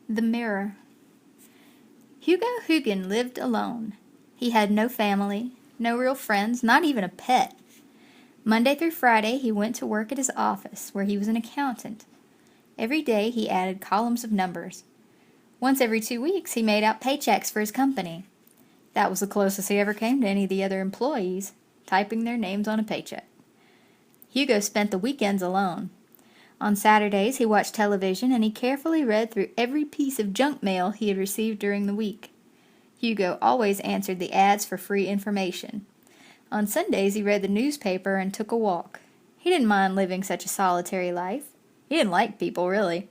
The Mirror. Hugo Hugen lived alone. He had no family, no real friends, not even a pet. Monday through Friday, he went to work at his office, where he was an accountant. Every day, he added columns of numbers. Once every 2 weeks, he made out paychecks for his company. That was the closest he ever came to any of the other employees, typing their names on a paycheck. Hugo spent the weekends alone. On Saturdays, he watched television and he carefully read through every piece of junk mail he had received during the week. Hugo always answered the ads for free information. On Sundays, he read the newspaper and took a walk. He didn't mind living such a solitary life. He didn't like people, really.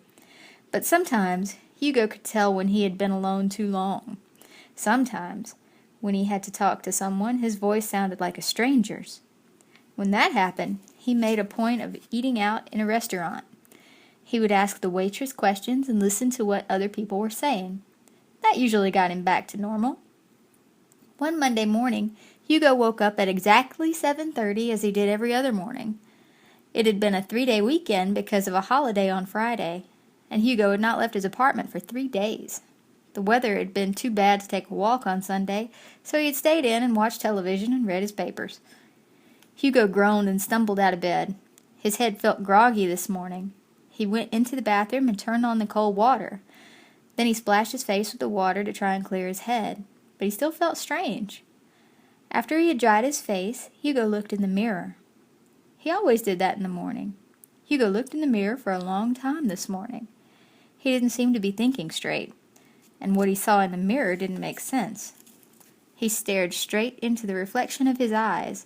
But sometimes, Hugo could tell when he had been alone too long. Sometimes, when he had to talk to someone, his voice sounded like a stranger's. When that happened, he made a point of eating out in a restaurant. He would ask the waitress questions and listen to what other people were saying. That usually got him back to normal. One Monday morning, Hugo woke up at exactly 7:30 as he did every other morning. It had been a 3-day weekend because of a holiday on Friday, and Hugo had not left his apartment for 3 days. The weather had been too bad to take a walk on Sunday, so he had stayed in and watched television and read his papers. Hugo groaned and stumbled out of bed. His head felt groggy this morning. He went into the bathroom and turned on the cold water. Then he splashed his face with the water to try and clear his head, but he still felt strange. After he had dried his face, Hugo looked in the mirror. He always did that in the morning. Hugo looked in the mirror for a long time this morning. He didn't seem to be thinking straight, and what he saw in the mirror didn't make sense. He stared straight into the reflection of his eyes.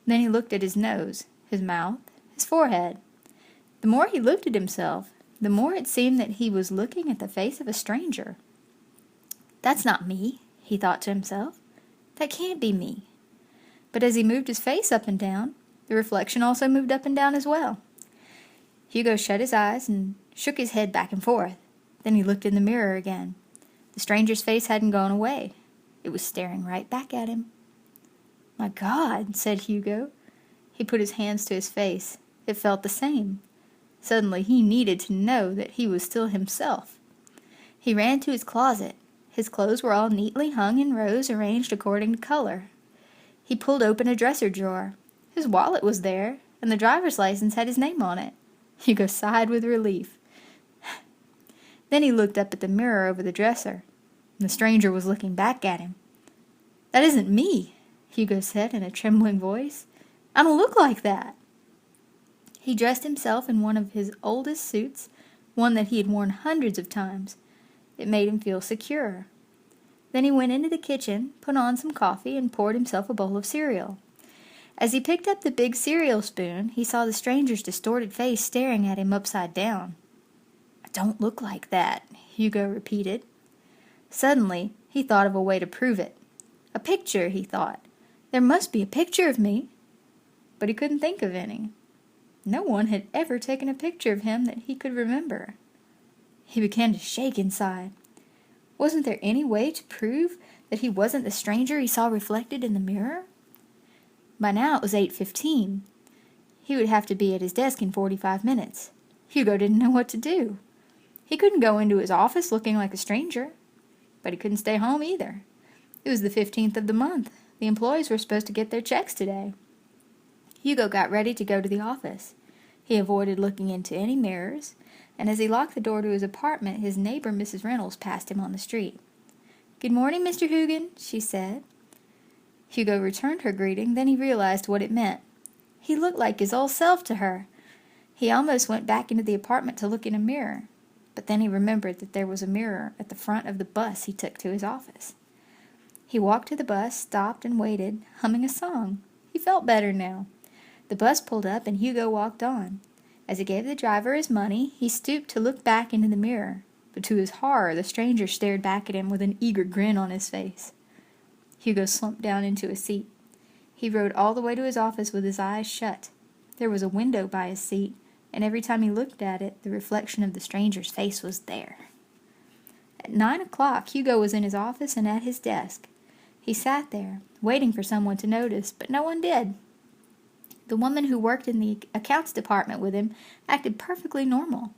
Then he looked at his nose, his mouth, his forehead. The more he looked at himself, the more it seemed that he was looking at the face of a stranger. "That's not me," he thought to himself. "That can't be me." But as he moved his face up and down, the reflection also moved up and down as well. Hugo shut his eyes and shook his head back and forth. Then he looked in the mirror again. The stranger's face hadn't gone away. It was staring right back at him. "My God," said Hugo. He put his hands to his face. It felt the same. Suddenly he needed to know that he was still himself. He ran to his closet. His clothes were all neatly hung in rows arranged according to color. He pulled open a dresser drawer. His wallet was there, and the driver's license had his name on it. Hugo sighed with relief. Then he looked up at the mirror over the dresser. The stranger was looking back at him. "That isn't me," Hugo said in a trembling voice. "I don't look like that." He dressed himself in one of his oldest suits, one that he had worn hundreds of times. It made him feel secure. Then he went into the kitchen, put on some coffee, and poured himself a bowl of cereal. As he picked up the big cereal spoon, he saw the stranger's distorted face staring at him upside down. "I don't look like that," Hugo repeated. Suddenly, he thought of a way to prove it. "A picture," he thought. "There must be a picture of me." But he couldn't think of any. No one had ever taken a picture of him that he could remember. He began to shake inside. Wasn't there any way to prove that he wasn't the stranger he saw reflected in the mirror? By now it was 8:15. He would have to be at his desk in 45 minutes. Hugo didn't know what to do. He couldn't go into his office looking like a stranger, but he couldn't stay home either. It was the 15th of the month. The employees were supposed to get their checks today. Hugo got ready to go to the office. He avoided looking into any mirrors, and as he locked the door to his apartment, his neighbor, Mrs. Reynolds, passed him on the street. "Good morning, Mr. Hugen," she said. Hugo returned her greeting, then he realized what it meant. He looked like his old self to her. He almost went back into the apartment to look in a mirror, but then he remembered that there was a mirror at the front of the bus he took to his office. He walked to the bus, stopped, and waited, humming a song. He felt better now. The bus pulled up, and Hugo walked on. As he gave the driver his money, he stooped to look back into the mirror, but to his horror, the stranger stared back at him with an eager grin on his face. Hugo slumped down into a seat. He rode all the way to his office with his eyes shut. There was a window by his seat, and every time he looked at it, the reflection of the stranger's face was there. At 9 o'clock, Hugo was in his office and at his desk. He sat there, waiting for someone to notice, but no one did. The woman who worked in the accounts department with him acted perfectly normal.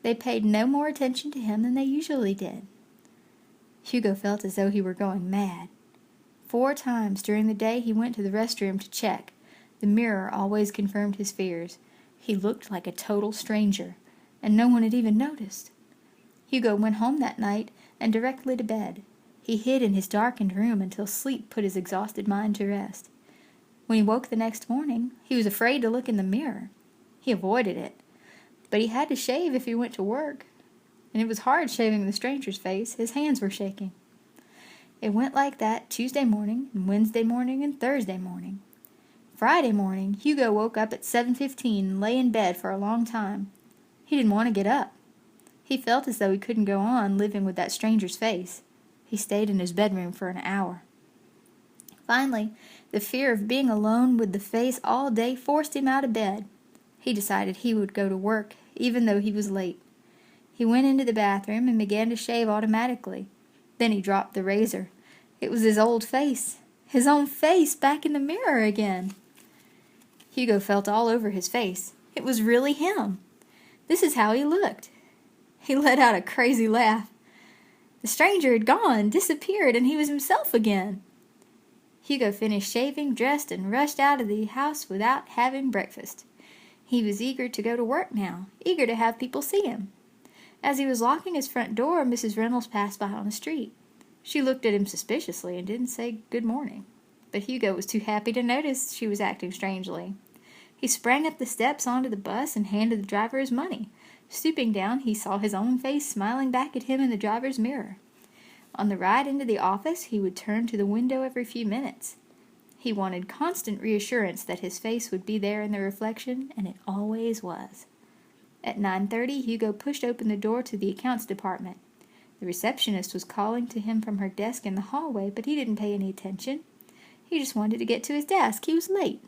They paid no more attention to him than they usually did. Hugo felt as though he were going mad. 4 times during the day he went to the restroom to check. The mirror always confirmed his fears. He looked like a total stranger, and no one had even noticed. Hugo went home that night and directly to bed. He hid in his darkened room until sleep put his exhausted mind to rest. When he woke the next morning, he was afraid to look in the mirror. He avoided it, but he had to shave if he went to work, and it was hard shaving the stranger's face. His hands were shaking. It went like that Tuesday morning, and Wednesday morning, and Thursday morning. Friday morning, Hugo woke up at 7:15 and lay in bed for a long time. He didn't want to get up. He felt as though he couldn't go on living with that stranger's face. He stayed in his bedroom for an hour. Finally, the fear of being alone with the face all day forced him out of bed. He decided he would go to work, even though he was late. He went into the bathroom and began to shave automatically. Then he dropped the razor. It was his old face. His own face back in the mirror again. Hugo felt all over his face. It was really him. This is how he looked. He let out a crazy laugh. The stranger had gone, disappeared, and he was himself again. Hugo finished shaving, dressed, and rushed out of the house without having breakfast. He was eager to go to work now, eager to have people see him. As he was locking his front door, Mrs. Reynolds passed by on the street. She looked at him suspiciously and didn't say good morning, but Hugo was too happy to notice she was acting strangely. He sprang up the steps onto the bus and handed the driver his money. Stooping down, he saw his own face smiling back at him in the driver's mirror. On the ride into the office, he would turn to the window every few minutes. He wanted constant reassurance that his face would be there in the reflection, and it always was. At 9:30, Hugo pushed open the door to the accounts department. The receptionist was calling to him from her desk in the hallway, but he didn't pay any attention. He just wanted to get to his desk. He was late.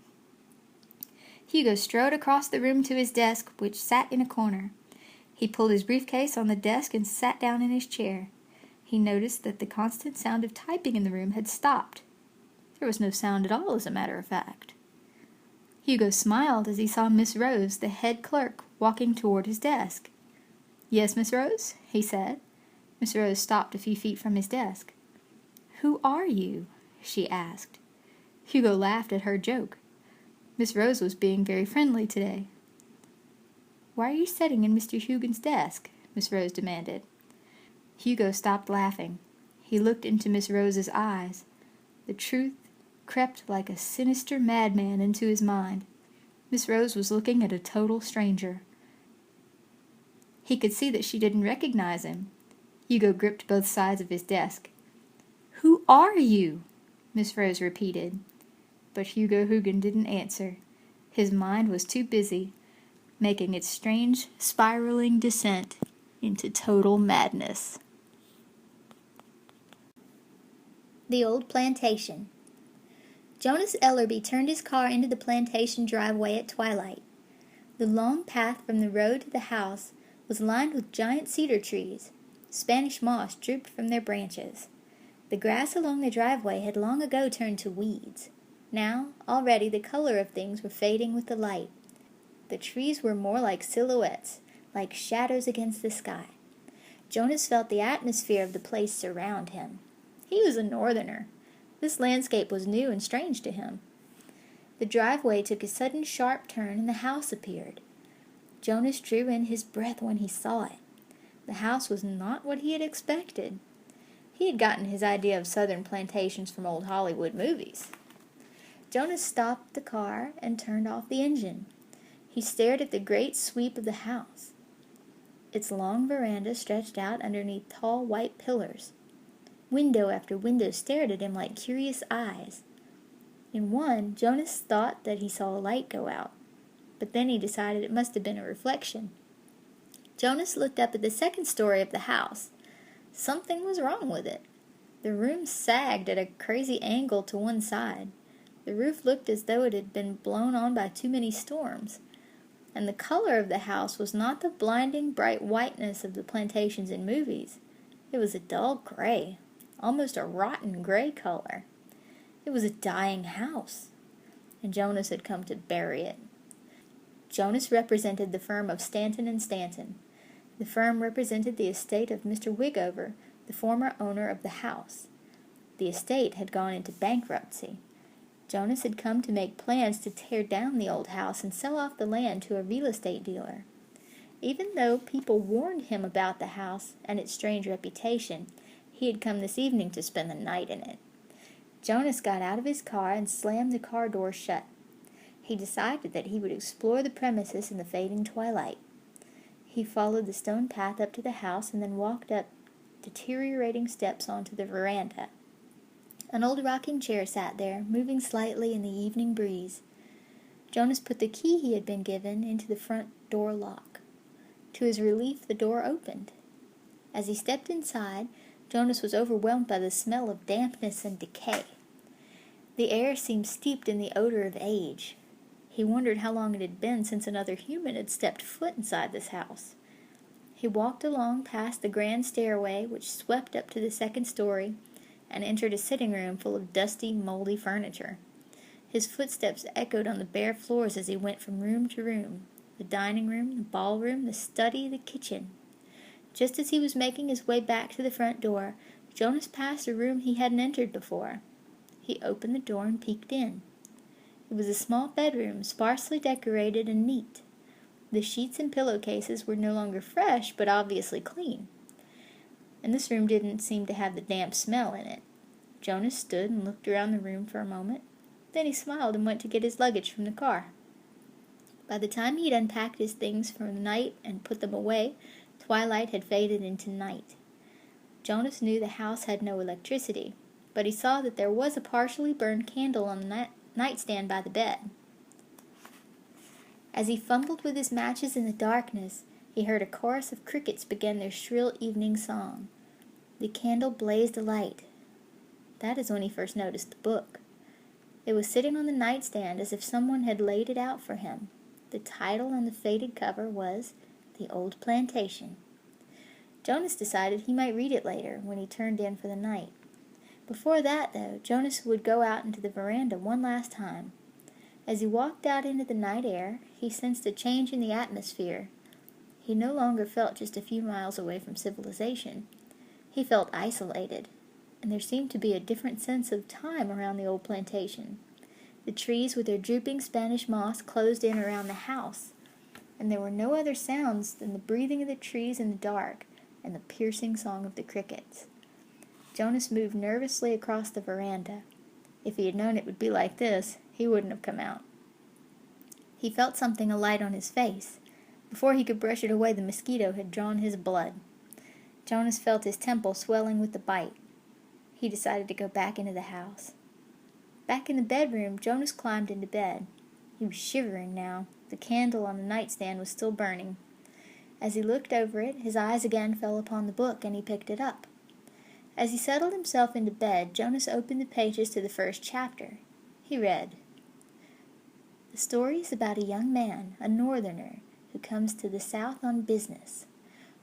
Hugo strode across the room to his desk, which sat in a corner. He pulled his briefcase on the desk and sat down in his chair. He noticed that the constant sound of typing in the room had stopped. There was no sound at all, as a matter of fact. Hugo smiled as he saw Miss Rose, the head clerk, walking toward his desk. "Yes, Miss Rose?" he said. Miss Rose stopped a few feet from his desk. "Who are you?" she asked. Hugo laughed at her joke. Miss Rose was being very friendly today. "Why are you sitting in Mr. Hugin's desk?" Miss Rose demanded. Hugo stopped laughing. He looked into Miss Rose's eyes. The truth crept like a sinister madman into his mind. Miss Rose was looking at a total stranger. He could see that she didn't recognize him. Hugo gripped both sides of his desk. "Who are you?" Miss Rose repeated. But Hugo Hugin didn't answer. His mind was too busy, making its strange, spiraling descent into total madness. The Old Plantation. Jonas Ellerby turned his car into the plantation driveway at twilight. The long path from the road to the house was lined with giant cedar trees. Spanish moss drooped from their branches. The grass along the driveway had long ago turned to weeds. Now, already, the color of things were fading with the light. The trees were more like silhouettes, like shadows against the sky. Jonas felt the atmosphere of the place surround him. He was a northerner. This landscape was new and strange to him. The driveway took a sudden sharp turn and the house appeared. Jonas drew in his breath when he saw it. The house was not what he had expected. He had gotten his idea of southern plantations from old Hollywood movies. Jonas stopped the car and turned off the engine. He stared at the great sweep of the house. Its long veranda stretched out underneath tall white pillars. Window after window stared at him like curious eyes. In one, Jonas thought that he saw a light go out, but then he decided it must have been a reflection. Jonas looked up at the second story of the house. Something was wrong with it. The room sagged at a crazy angle to one side. The roof looked as though it had been blown on by too many storms. And the color of the house was not the blinding bright whiteness of the plantations in movies. It was a dull gray, almost a rotten gray color. It was a dying house, and Jonas had come to bury it. Jonas represented the firm of Stanton and Stanton. The firm represented the estate of Mr. Wigover, the former owner of the house. The estate had gone into bankruptcy. Jonas had come to make plans to tear down the old house and sell off the land to a real estate dealer. Even though people warned him about the house and its strange reputation, he had come this evening to spend the night in it. Jonas got out of his car and slammed the car door shut. He decided that he would explore the premises in the fading twilight. He followed the stone path up to the house and then walked up deteriorating steps onto the veranda. An old rocking chair sat there, moving slightly in the evening breeze. Jonas put the key he had been given into the front door lock. To his relief, the door opened. As he stepped inside, Jonas was overwhelmed by the smell of dampness and decay. The air seemed steeped in the odor of age. He wondered how long it had been since another human had stepped foot inside this house. He walked along past the grand stairway, which swept up to the second story, and entered a sitting room full of dusty, moldy furniture. His footsteps echoed on the bare floors as he went from room to room, the dining room, the ballroom, the study, the kitchen. Just as he was making his way back to the front door, Jonas passed a room he hadn't entered before. He opened the door and peeked in. It was a small bedroom, sparsely decorated and neat. The sheets and pillowcases were no longer fresh, but obviously clean. And this room didn't seem to have the damp smell in it. Jonas stood and looked around the room for a moment. Then he smiled and went to get his luggage from the car. By the time he had unpacked his things for the night and put them away, twilight had faded into night. Jonas knew the house had no electricity, but he saw that there was a partially burned candle on the nightstand by the bed. As he fumbled with his matches in the darkness, he heard a chorus of crickets begin their shrill evening song. The candle blazed alight. That is when he first noticed the book. It was sitting on the nightstand as if someone had laid it out for him. The title on the faded cover was The Old Plantation. Jonas decided he might read it later when he turned in for the night. Before that, though, Jonas would go out into the veranda one last time. As he walked out into the night air, he sensed a change in the atmosphere. He no longer felt just a few miles away from civilization. He felt isolated, and there seemed to be a different sense of time around the old plantation. The trees with their drooping Spanish moss closed in around the house, and there were no other sounds than the breathing of the trees in the dark and the piercing song of the crickets. Jonas moved nervously across the veranda. If he had known it would be like this, he wouldn't have come out. He felt something alight on his face. Before he could brush it away, the mosquito had drawn his blood. Jonas felt his temple swelling with the bite. He decided to go back into the house. Back in the bedroom, Jonas climbed into bed. He was shivering now. The candle on the nightstand was still burning. As he looked over it, his eyes again fell upon the book, and he picked it up. As he settled himself into bed, Jonas opened the pages to the first chapter. He read, "The story is about a young man, a northerner, who comes to the South on business.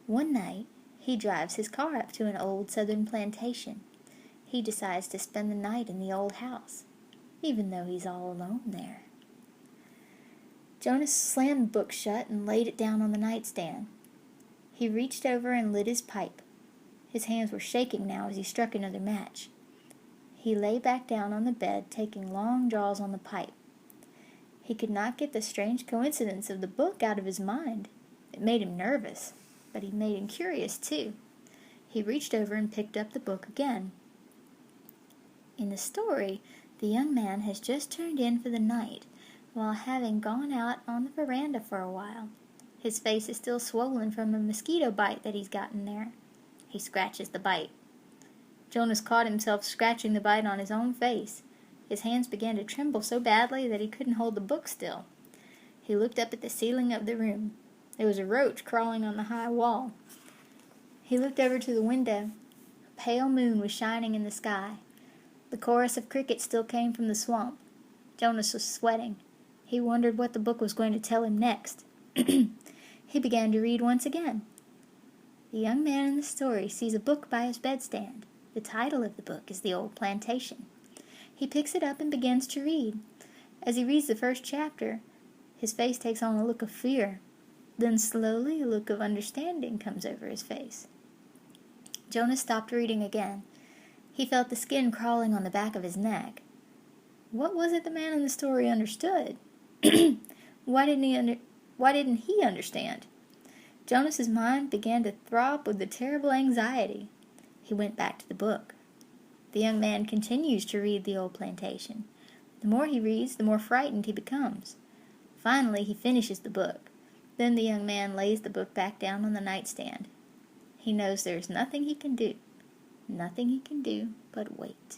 One night, he drives his car up to an old southern plantation. He decides to spend the night in the old house, even though he's all alone there." Jonas slammed the book shut and laid it down on the nightstand. He reached over and lit his pipe. His hands were shaking now as he struck another match. He lay back down on the bed, taking long draws on the pipe. He could not get the strange coincidence of the book out of his mind. It made him nervous, but it made him curious, too. He reached over and picked up the book again. In the story, the young man has just turned in for the night, while having gone out on the veranda for a while. His face is still swollen from a mosquito bite that he's gotten there. He scratches the bite. Jonas caught himself scratching the bite on his own face. His hands began to tremble so badly that he couldn't hold the book still. He looked up at the ceiling of the room. There was a roach crawling on the high wall. He looked over to the window. A pale moon was shining in the sky. The chorus of crickets still came from the swamp. Jonas was sweating. He wondered what the book was going to tell him next. He began to read once again. The young man in the story sees a book by his bedstand. The title of the book is The Old Plantation. He picks it up and begins to read. As he reads the first chapter, his face takes on a look of fear. Then slowly a look of understanding comes over his face. Jonas stopped reading again. He felt the skin crawling on the back of his neck. What was it the man in the story understood? Why didn't he understand? Jonas's mind began to throb with a terrible anxiety. He went back to the book. The young man continues to read The Old Plantation. The more he reads, the more frightened he becomes. Finally, he finishes the book. Then the young man lays the book back down on the nightstand. He knows there is nothing he can do but wait.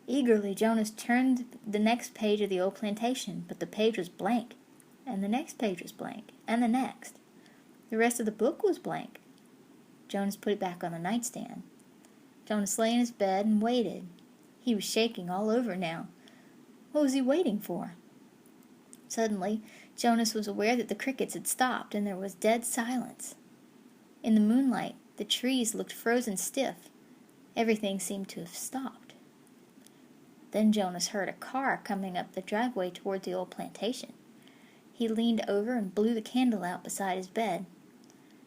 Eagerly, Jonas turned the next page of The Old Plantation, but the page was blank, and the next page was blank, and the next. The rest of the book was blank. Jonas put it back on the nightstand. Jonas lay in his bed and waited. He was shaking all over now. What was he waiting for? Suddenly, Jonas was aware that the crickets had stopped, and there was dead silence. In the moonlight, the trees looked frozen stiff. Everything seemed to have stopped. Then Jonas heard a car coming up the driveway toward the old plantation. He leaned over and blew the candle out beside his bed.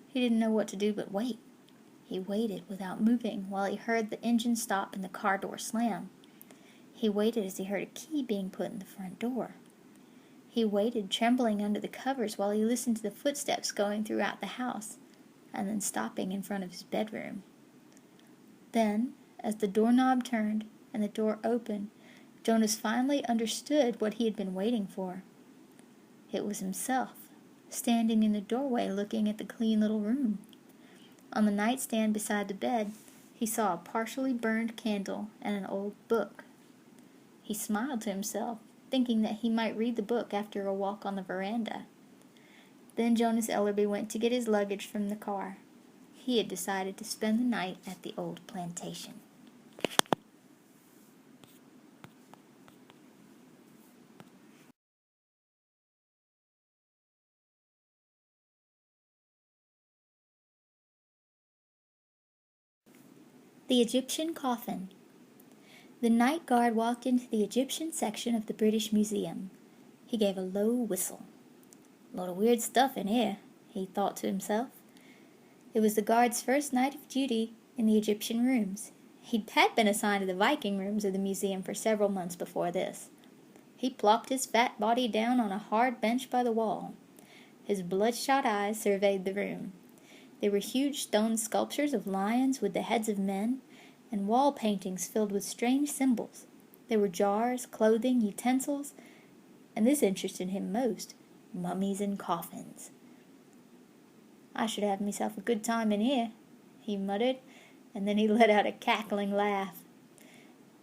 He didn't know what to do but wait. He waited without moving while he heard the engine stop and the car door slam. He waited as he heard a key being put in the front door. He waited, trembling under the covers, while he listened to the footsteps going throughout the house, and then stopping in front of his bedroom. Then, as the doorknob turned and the door opened, Jonas finally understood what he had been waiting for. It was himself, standing in the doorway looking at the clean little room. On the nightstand beside the bed, he saw a partially burned candle and an old book. He smiled to himself, thinking that he might read the book after a walk on the veranda. Then Jonas Ellerby went to get his luggage from the car. He had decided to spend the night at the old plantation. The Egyptian Coffin. The night guard walked into the Egyptian section of the British Museum. He gave a low whistle. "A lot of weird stuff in here," he thought to himself. It was the guard's first night of duty in the Egyptian rooms. He had been assigned to the Viking rooms of the museum for several months before this. He plopped his fat body down on a hard bench by the wall. His bloodshot eyes surveyed the room. There were huge stone sculptures of lions with the heads of men, and wall paintings filled with strange symbols. There were jars, clothing, utensils, and this interested him most, mummies and coffins. "I should have myself a good time in here," he muttered, and then he let out a cackling laugh.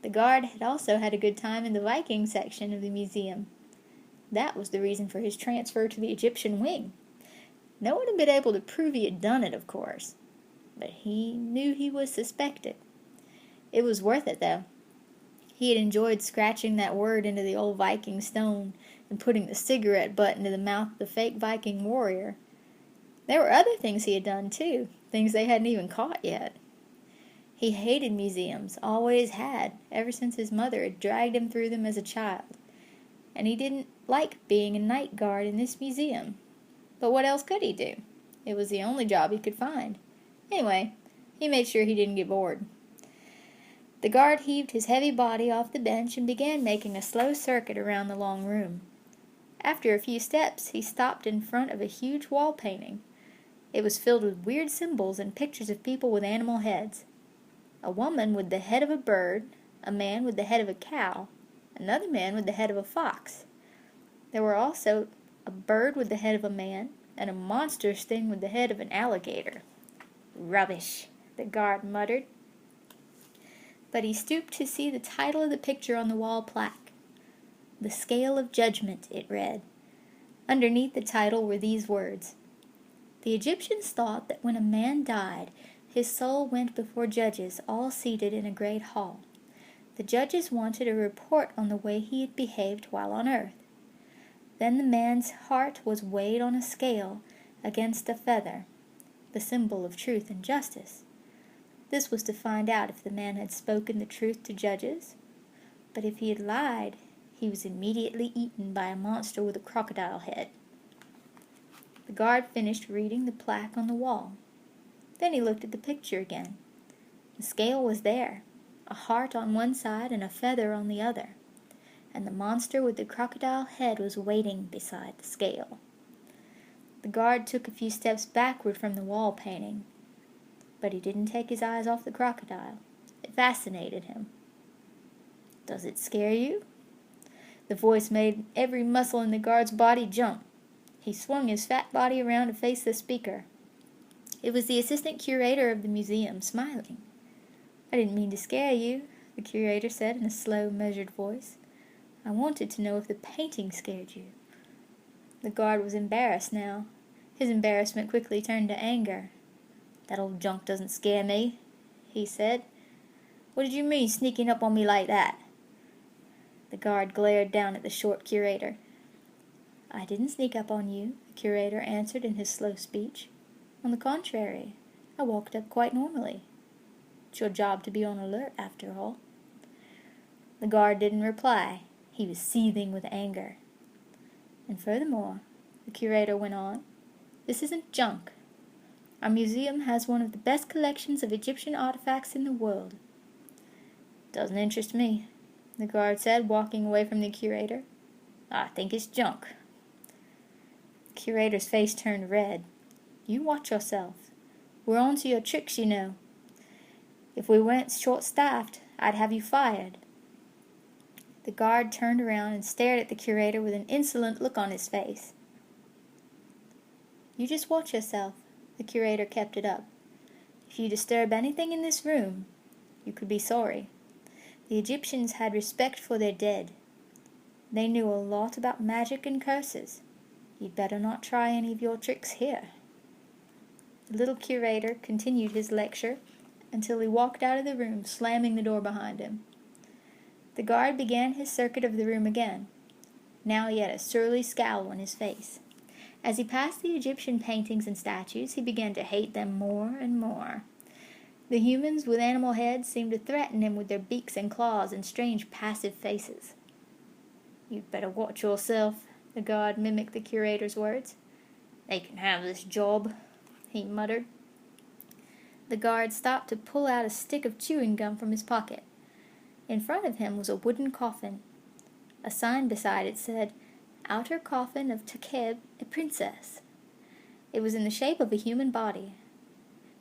The guard had also had a good time in the Viking section of the museum. That was the reason for his transfer to the Egyptian wing. No one had been able to prove he had done it, of course, but he knew he was suspected. It was worth it, though. He had enjoyed scratching that word into the old Viking stone and putting the cigarette butt into the mouth of the fake Viking warrior. There were other things he had done, too, things they hadn't even caught yet. He hated museums, always had, ever since his mother had dragged him through them as a child. And he didn't like being a night guard in this museum. But what else could he do? It was the only job he could find. Anyway, he made sure he didn't get bored. The guard heaved his heavy body off the bench and began making a slow circuit around the long room. After a few steps, he stopped in front of a huge wall painting. It was filled with weird symbols and pictures of people with animal heads. A woman with the head of a bird, a man with the head of a cow, another man with the head of a fox. There were also a bird with the head of a man, and a monstrous thing with the head of an alligator. "Rubbish," the guard muttered. But he stooped to see the title of the picture on the wall plaque. "The Scale of Judgment," it read. Underneath the title were these words: "The Egyptians thought that when a man died, his soul went before judges, all seated in a great hall. The judges wanted a report on the way he had behaved while on earth. Then the man's heart was weighed on a scale against a feather, the symbol of truth and justice. This was to find out if the man had spoken the truth to judges, but if he had lied, he was immediately eaten by a monster with a crocodile head." The guard finished reading the plaque on the wall. Then he looked at the picture again. The scale was there, a heart on one side and a feather on the other, and the monster with the crocodile head was waiting beside the scale. The guard took a few steps backward from the wall painting, but he didn't take his eyes off the crocodile. It fascinated him. "Does it scare you?" The voice made every muscle in the guard's body jump. He swung his fat body around to face the speaker. It was the assistant curator of the museum, smiling. "I didn't mean to scare you," the curator said in a slow, measured voice. "I wanted to know if the painting scared you." The guard was embarrassed now. His embarrassment quickly turned to anger. "That old junk doesn't scare me," he said. "What did you mean, sneaking up on me like that?" The guard glared down at the short curator. "I didn't sneak up on you," the curator answered in his slow speech. "On the contrary, I walked up quite normally. It's your job to be on alert, after all." The guard didn't reply. He was seething with anger. "And furthermore," the curator went on, "this isn't junk. Our museum has one of the best collections of Egyptian artifacts in the world." "Doesn't interest me," the guard said, walking away from the curator. "I think it's junk." The curator's face turned red. "You watch yourself. We're on to your tricks, you know. If we weren't short-staffed, I'd have you fired." The guard turned around and stared at the curator with an insolent look on his face. "You just watch yourself," the curator kept it up. "If you disturb anything in this room, you could be sorry. The Egyptians had respect for their dead. They knew a lot about magic and curses. You'd better not try any of your tricks here." The little curator continued his lecture until he walked out of the room, slamming the door behind him. The guard began his circuit of the room again. Now he had a surly scowl on his face. As he passed the Egyptian paintings and statues, he began to hate them more and more. The humans with animal heads seemed to threaten him with their beaks and claws and strange passive faces. "You'd better watch yourself," the guard mimicked the curator's words. "They can have this job," he muttered. The guard stopped to pull out a stick of chewing gum from his pocket. In front of him was a wooden coffin. A sign beside it said, "Outer Coffin of Takeb, a Princess." It was in the shape of a human body.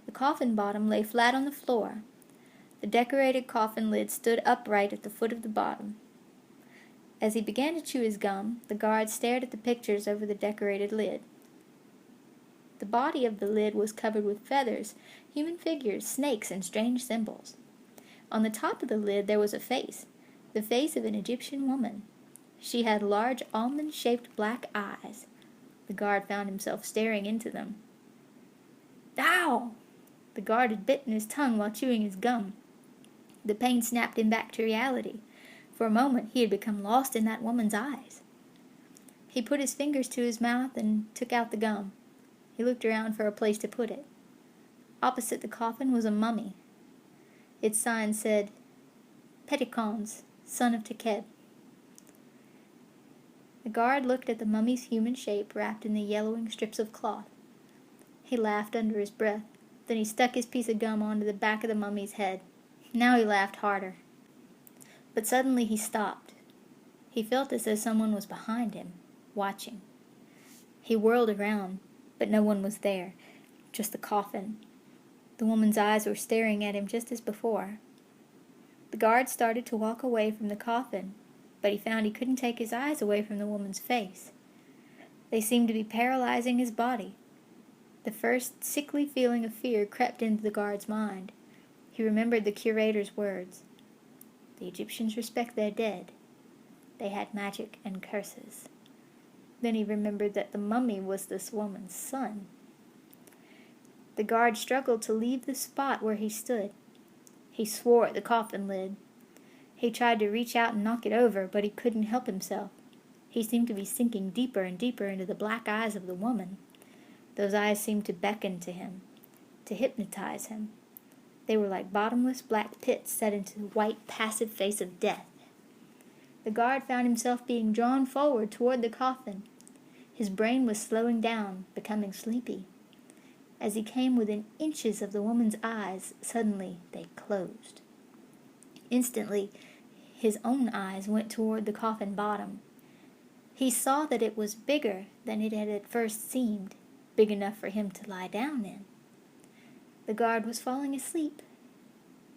The coffin bottom lay flat on the floor. The decorated coffin lid stood upright at the foot of the bottom. As he began to chew his gum, the guard stared at the pictures over the decorated lid. The body of the lid was covered with feathers, human figures, snakes, and strange symbols. On the top of the lid there was a face, the face of an Egyptian woman. She had large almond-shaped black eyes. The guard found himself staring into them. "Ow!" The guard had bitten his tongue while chewing his gum. The pain snapped him back to reality. For a moment he had become lost in that woman's eyes. He put his fingers to his mouth and took out the gum. He looked around for a place to put it. Opposite the coffin was a mummy. Its sign said, "Petikons, son of Takeb." The guard looked at the mummy's human shape wrapped in the yellowing strips of cloth. He laughed under his breath. Then he stuck his piece of gum onto the back of the mummy's head. Now he laughed harder. But suddenly he stopped. He felt as though someone was behind him, watching. He whirled around, but no one was there, just the coffin. The woman's eyes were staring at him just as before. The guard started to walk away from the coffin, but he found he couldn't take his eyes away from the woman's face. They seemed to be paralyzing his body. The first sickly feeling of fear crept into the guard's mind. He remembered the curator's words. The Egyptians respect their dead. They had magic and curses. Then he remembered that the mummy was this woman's son. The guard struggled to leave the spot where he stood. He swore at the coffin lid. He tried to reach out and knock it over, but he couldn't help himself. He seemed to be sinking deeper and deeper into the black eyes of the woman. Those eyes seemed to beckon to him, to hypnotize him. They were like bottomless black pits set into the white, passive face of death. The guard found himself being drawn forward toward the coffin. His brain was slowing down, becoming sleepy. As he came within inches of the woman's eyes, suddenly they closed. Instantly, his own eyes went toward the coffin bottom. He saw that it was bigger than it had at first seemed, big enough for him to lie down in. The guard was falling asleep.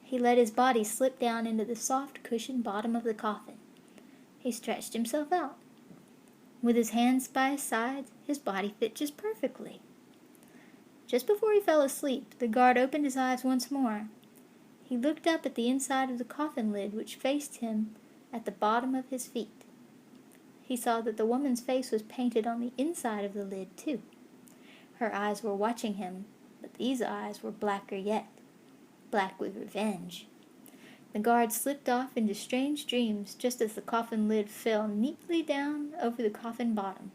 He let his body slip down into the soft cushioned bottom of the coffin. He stretched himself out. With his hands by his sides, his body fit just perfectly. Just before he fell asleep, the guard opened his eyes once more. He looked up at the inside of the coffin lid, which faced him at the bottom of his feet. He saw that the woman's face was painted on the inside of the lid, too. Her eyes were watching him, but these eyes were blacker yet, black with revenge. The guard slipped off into strange dreams just as the coffin lid fell neatly down over the coffin bottom.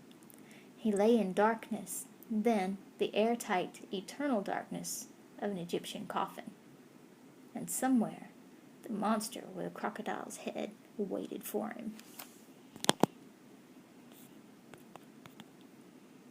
He lay in darkness, then the airtight, eternal darkness of an Egyptian coffin. And somewhere, the monster with a crocodile's head waited for him.